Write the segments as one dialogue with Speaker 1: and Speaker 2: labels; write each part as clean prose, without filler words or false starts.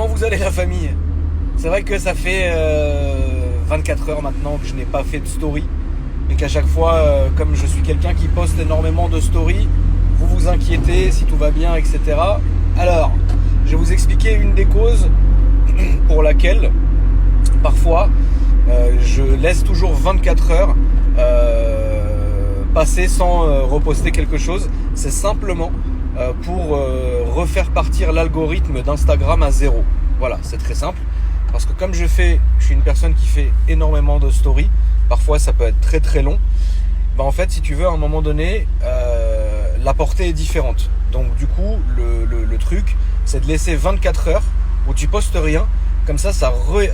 Speaker 1: comment vous allez la famille? C'est vrai que ça fait 24 heures maintenant que je n'ai pas fait de story. Et qu'à chaque fois, comme je suis quelqu'un qui poste énormément de stories, vous vous inquiétez si tout va bien, etc. Alors, je vais vous expliquer une des causes pour laquelle, parfois, je laisse toujours 24 heures passer sans reposter quelque chose. C'est simplement pour refaire partir l'algorithme d'Instagram à 0. Voilà, c'est très simple. Parce que comme je suis une personne qui fait énormément de stories, parfois ça peut être très très long, bah en fait si tu veux à un moment donné, la portée est différente. Donc du coup le truc c'est de laisser 24 heures où tu postes rien, comme ça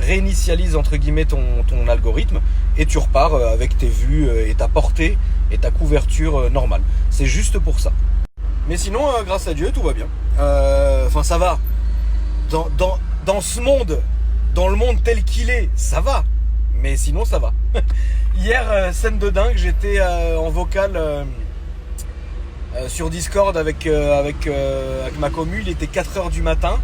Speaker 1: réinitialise entre guillemets ton algorithme et tu repars avec tes vues et ta portée et ta couverture normale. C'est juste pour ça. Mais sinon grâce à Dieu tout va bien. Enfin ça va. Dans ce monde, dans le monde tel qu'il est, ça va. Mais sinon ça va. Hier, scène de dingue, j'étais en vocal sur Discord avec ma commu, il était 4h du matin.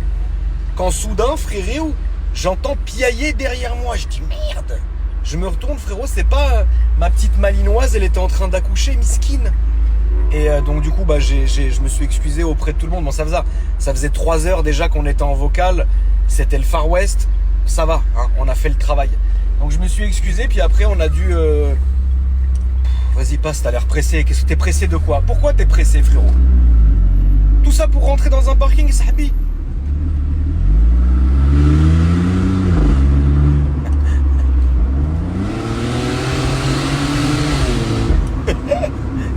Speaker 1: Quand soudain, frérot, j'entends piailler derrière moi. Je dis merde. Je me retourne, frérot, c'est pas ma petite malinoise, elle était en train d'accoucher, miskine. Et donc du coup, je me suis excusé auprès de tout le monde. Bon, ça faisait 3 heures déjà qu'on était en vocal. C'était le Far West. Ça va, hein, on a fait le travail. Donc je me suis excusé, puis après on a dû... Vas-y, passe, t'as l'air pressé. Qu'est-ce que t'es pressé de quoi? Pourquoi t'es pressé, frérot? Tout ça pour rentrer dans un parking, sahabi.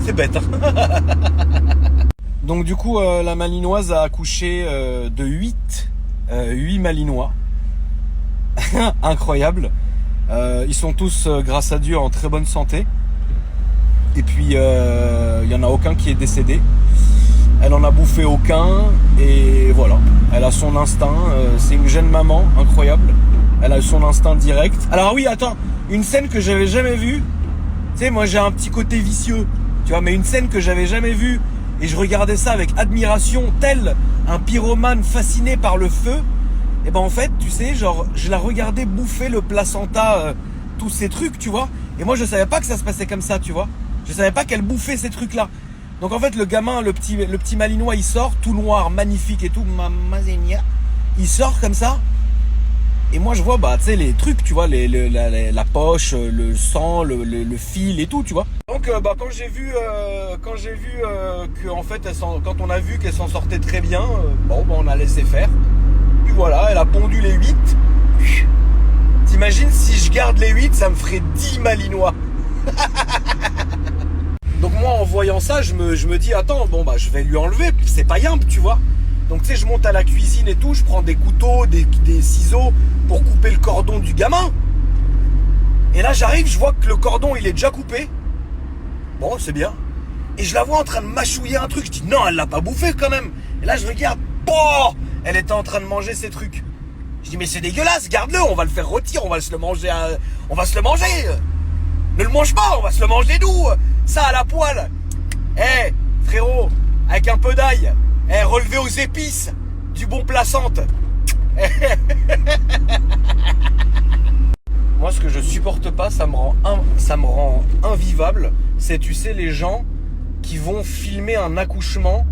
Speaker 1: C'est bête, hein. Donc du coup, la malinoise a accouché de 8 malinois. Incroyable. Ils sont tous, grâce à Dieu, en très bonne santé. Et puis, il n'y en a aucun qui est décédé. Elle en a bouffé aucun. Et voilà. Elle a son instinct. C'est une jeune maman, incroyable. Elle a son instinct direct. Alors oui, attends. Une scène que j'avais jamais vue. Tu sais, moi j'ai un petit côté vicieux. Tu vois, mais une scène que j'avais jamais vue. Et je regardais ça avec admiration, tel un pyromane fasciné par le feu. Et ben en fait, tu sais, genre, je la regardais bouffer le placenta, tous ces trucs, tu vois. Et moi, je savais pas que ça se passait comme ça, tu vois. Je savais pas qu'elle bouffait ces trucs-là. Donc en fait, le gamin, le petit malinois, il sort, tout noir, magnifique et tout, mamazenia. Il sort comme ça. Et moi, je vois, tu sais, les trucs, tu vois, la poche, le sang, le fil et tout, tu vois. Donc, quand j'ai vu que, en fait, quand on a vu qu'elle s'en sortait très bien, on a laissé faire. Puis voilà, elle a pondu les 8. T'imagines si je garde les 8, ça me ferait 10 malinois. Donc moi, en voyant ça, je me dis, attends, je vais lui enlever, c'est pas yimp, tu vois. Donc tu sais, je monte à la cuisine et tout, je prends des couteaux, des ciseaux pour couper le cordon du gamin. Et là, j'arrive, je vois que le cordon, il est déjà coupé. Bon, c'est bien. Et je la vois en train de mâchouiller un truc. Je dis, non, elle l'a pas bouffé quand même. Et là, je regarde, elle était en train de manger ces trucs. Je dis, mais c'est dégueulasse, garde-le, on va le faire rôtir, on va se le manger. Ne le mange pas, on va se le manger nous. Ça à la poêle. Frérot, avec un peu d'ail. Relevé aux épices. Du bon placente. Moi, ce que je supporte pas, ça me rend invivable. C'est, tu sais, les gens qui vont filmer un accouchement.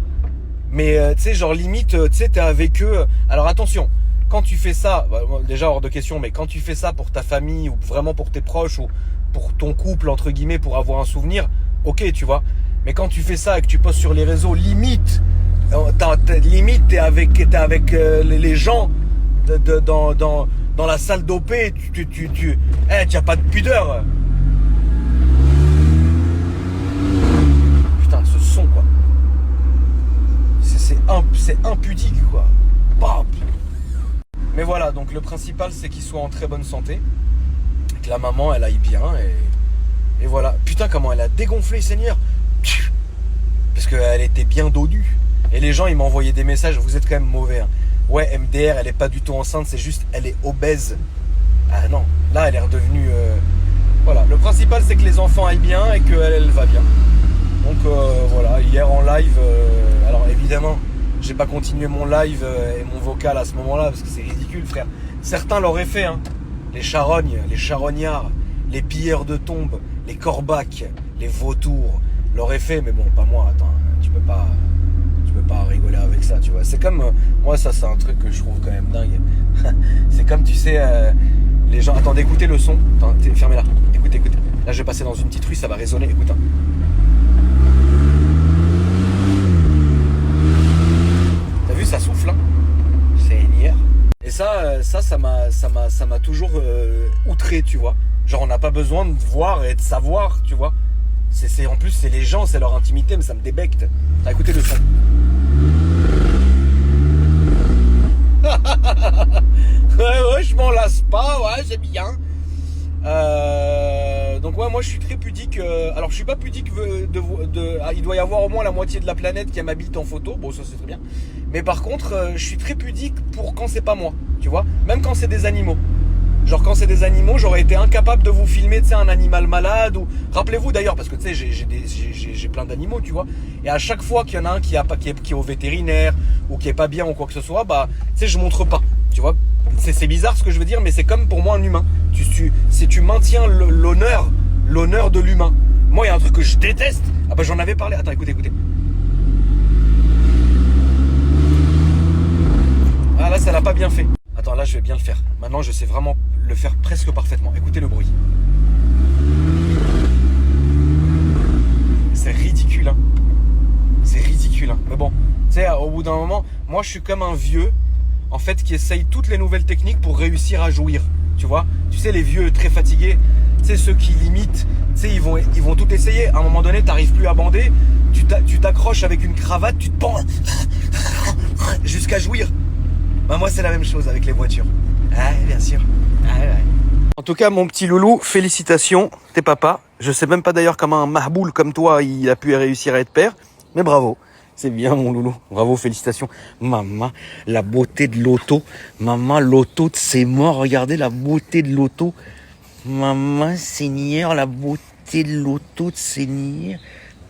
Speaker 1: Mais, tu sais, genre limite, tu sais, t'es avec eux. Alors attention, quand tu fais ça, déjà hors de question, mais quand tu fais ça pour ta famille ou vraiment pour tes proches ou pour ton couple, entre guillemets, pour avoir un souvenir, ok, tu vois. Mais quand tu fais ça et que tu postes sur les réseaux, limite, t'es avec les gens dans la salle d'OP, tu as pas de pudeur. Putain, ce son, quoi. C'est impudique, quoi. Bam. Mais voilà, donc le principal, c'est qu'ils soient en très bonne santé, que la maman, elle aille bien, et voilà. Putain, comment elle a dégonflé, Seigneur. Parce qu'elle était bien dodue. Et les gens, ils m'envoyaient des messages, vous êtes quand même mauvais, hein. Ouais, MDR, elle est pas du tout enceinte, c'est juste, elle est obèse. Ah non, là, elle est redevenue... Voilà, le principal, c'est que les enfants aillent bien et qu'elle va bien. Donc voilà, hier en live, alors évidemment, j'ai pas continué mon live et mon vocal à ce moment-là, parce que c'est ridicule, frère. Certains l'auraient fait, hein. Les charognes, les charognards, les pilleurs de tombes, les corbacs, les vautours l'auraient fait, mais bon, pas moi. Attends, tu peux pas rigoler avec ça, tu vois. C'est comme, moi, ça, c'est un truc que je trouve quand même dingue. C'est comme, tu sais, les gens. Attendez, écoutez le son. Attends, fermez-la. Écoutez. Là, je vais passer dans une petite rue, ça va résonner. Écoute, hein. T'as vu, ça souffle, hein. C'est une hier. Et ça m'a toujours outré, tu vois. Genre, on n'a pas besoin de voir et de savoir, tu vois. En plus, c'est les gens, c'est leur intimité, mais ça me débecte. T'as écouté le son. ouais, je m'en lasse pas, ouais, c'est bien. Donc ouais, moi je suis très pudique. Alors je suis pas pudique il doit y avoir au moins la moitié de la planète qui m'habite en photo. Bon, ça c'est très bien. Mais par contre, je suis très pudique pour quand c'est pas moi, tu vois. Même quand c'est des animaux. Genre quand c'est des animaux, j'aurais été incapable de vous filmer, tu sais, un animal malade ou. Rappelez-vous d'ailleurs, parce que tu sais, j'ai plein d'animaux, tu vois. Et à chaque fois qu'il y en a un qui est au vétérinaire ou qui est pas bien ou quoi que ce soit, bah, tu sais, je montre pas, tu vois. C'est bizarre ce que je veux dire, mais c'est comme pour moi un humain. Si tu maintiens l'honneur de l'humain. Moi, il y a un truc que je déteste. Ah bah j'en avais parlé. Attends, écoutez. Ah là, ça l'a pas bien fait. Attends, là, je vais bien le faire. Maintenant, je sais vraiment le faire presque parfaitement. Écoutez le bruit. C'est ridicule, hein. C'est ridicule, hein. Mais bon, tu sais, au bout d'un moment, moi, je suis comme un vieux, en fait, qui essaye toutes les nouvelles techniques pour réussir à jouir. Tu vois? Tu sais, les vieux très fatigués, tu sais, ceux qui limitent, tu sais, ils vont tout essayer. À un moment donné, t'arrives plus à bander, tu t'accroches avec une cravate, tu te pends jusqu'à jouir. Bah moi c'est la même chose avec les voitures. Ah bien sûr. Ouais. En tout cas mon petit loulou, félicitations, t'es papa. Je sais même pas d'ailleurs comment un mahboul comme toi il a pu réussir à être père. Mais bravo, c'est bien mon loulou. Bravo, félicitations. Maman, la beauté de l'auto. Maman, l'auto c'est mort, regardez la beauté de l'auto. Maman Seigneur, la beauté de l'auto de Seigneur.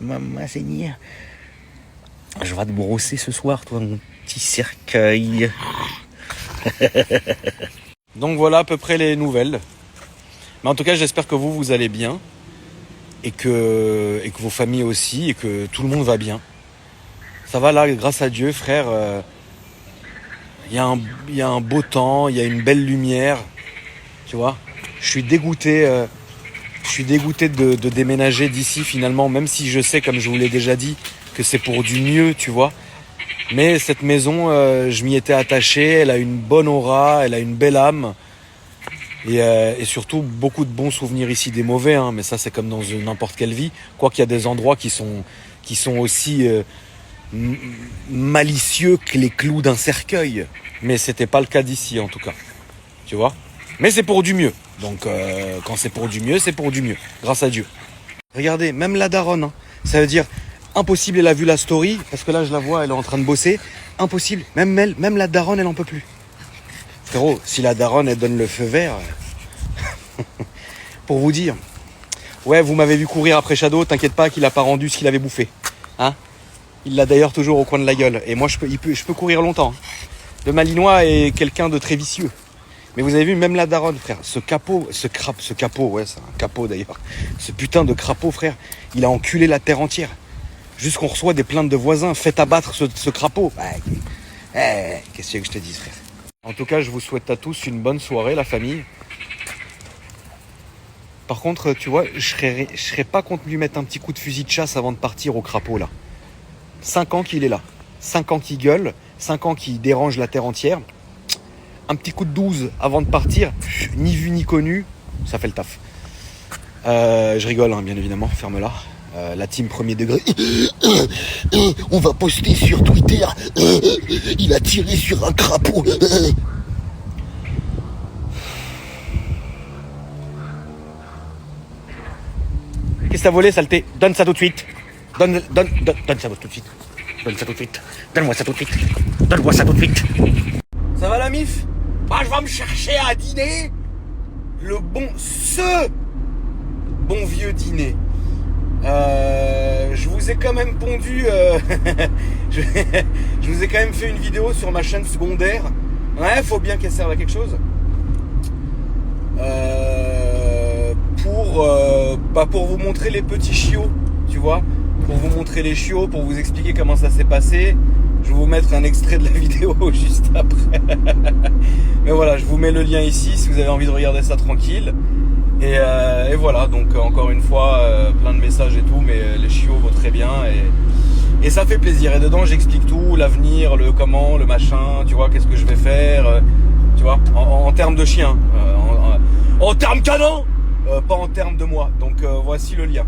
Speaker 1: Maman Seigneur. Je vais te brosser ce soir toi mon petit cercueil. Donc voilà à peu près les nouvelles. Mais en tout cas, j'espère que vous allez bien et que vos familles aussi et que tout le monde va bien. Ça va là, grâce à Dieu, frère. Il y a un beau temps, il y a une belle lumière. Tu vois, je suis dégoûté de déménager d'ici finalement, même si je sais, comme je vous l'ai déjà dit, que c'est pour du mieux, tu vois. Mais cette maison, je m'y étais attaché, elle a une bonne aura, elle a une belle âme. Et surtout, beaucoup de bons souvenirs ici, des mauvais, hein, mais ça c'est comme dans n'importe quelle vie. Quoiqu'il y a des endroits qui sont aussi malicieux que les clous d'un cercueil. Mais c'était pas le cas d'ici en tout cas, tu vois. Mais c'est pour du mieux. Donc quand c'est pour du mieux, c'est pour du mieux, grâce à Dieu. Regardez, même la daronne, hein, ça veut dire... Impossible, elle a vu la story, parce que là je la vois, elle est en train de bosser. Impossible, même la daronne, elle en peut plus. Frérot, si la daronne, elle donne le feu vert, pour vous dire, ouais, vous m'avez vu courir après Shadow, t'inquiète pas qu'il a pas rendu ce qu'il avait bouffé. Hein? Il l'a d'ailleurs toujours au coin de la gueule. Et moi, je peux courir longtemps. Le Malinois est quelqu'un de très vicieux. Mais vous avez vu, même la daronne, frère, ce capot, ouais, c'est un capot d'ailleurs. Ce putain de crapaud, frère, il a enculé la terre entière. Jusqu'on reçoit des plaintes de voisins, faites abattre ce crapaud. Qu'est-ce que je te dis, frère? En tout cas, je vous souhaite à tous une bonne soirée, la famille. Par contre, tu vois, je serais pas contre lui mettre un petit coup de fusil de chasse avant de partir au crapaud, là. 5 ans qu'il est là. 5 ans qu'il gueule, 5 ans qu'il dérange la terre entière. Un petit coup de 12 avant de partir, ni vu ni connu, ça fait le taf. Je rigole, hein, bien évidemment, ferme-la. La team premier degré. On va poster sur Twitter. Il a tiré sur un crapaud. Qu'est-ce que t'as volé, saleté? Donne ça tout de suite. Donne ça tout de suite. Donne ça tout de suite. Donne-moi ça tout de suite. Donne-moi ça tout de suite. Ça va la mif? Bah, je vais me chercher à dîner. Ce bon vieux dîner. je vous ai quand même pondu, je, je vous ai quand même fait une vidéo sur ma chaîne secondaire. Ouais, faut bien qu'elle serve à quelque chose. Pour vous montrer les petits chiots, tu vois, pour vous montrer les chiots, pour vous expliquer comment ça s'est passé. Je vais vous mettre un extrait de la vidéo juste après. Mais voilà, je vous mets le lien ici si vous avez envie de regarder ça tranquille. Et voilà, donc encore une fois, plein de messages et tout, mais les chiots vont très bien et ça fait plaisir. Et dedans, j'explique tout, l'avenir, le comment, le machin, tu vois, qu'est-ce que je vais faire, tu vois, en termes de chien, en termes canon, pas en termes de moi. Donc voici le lien.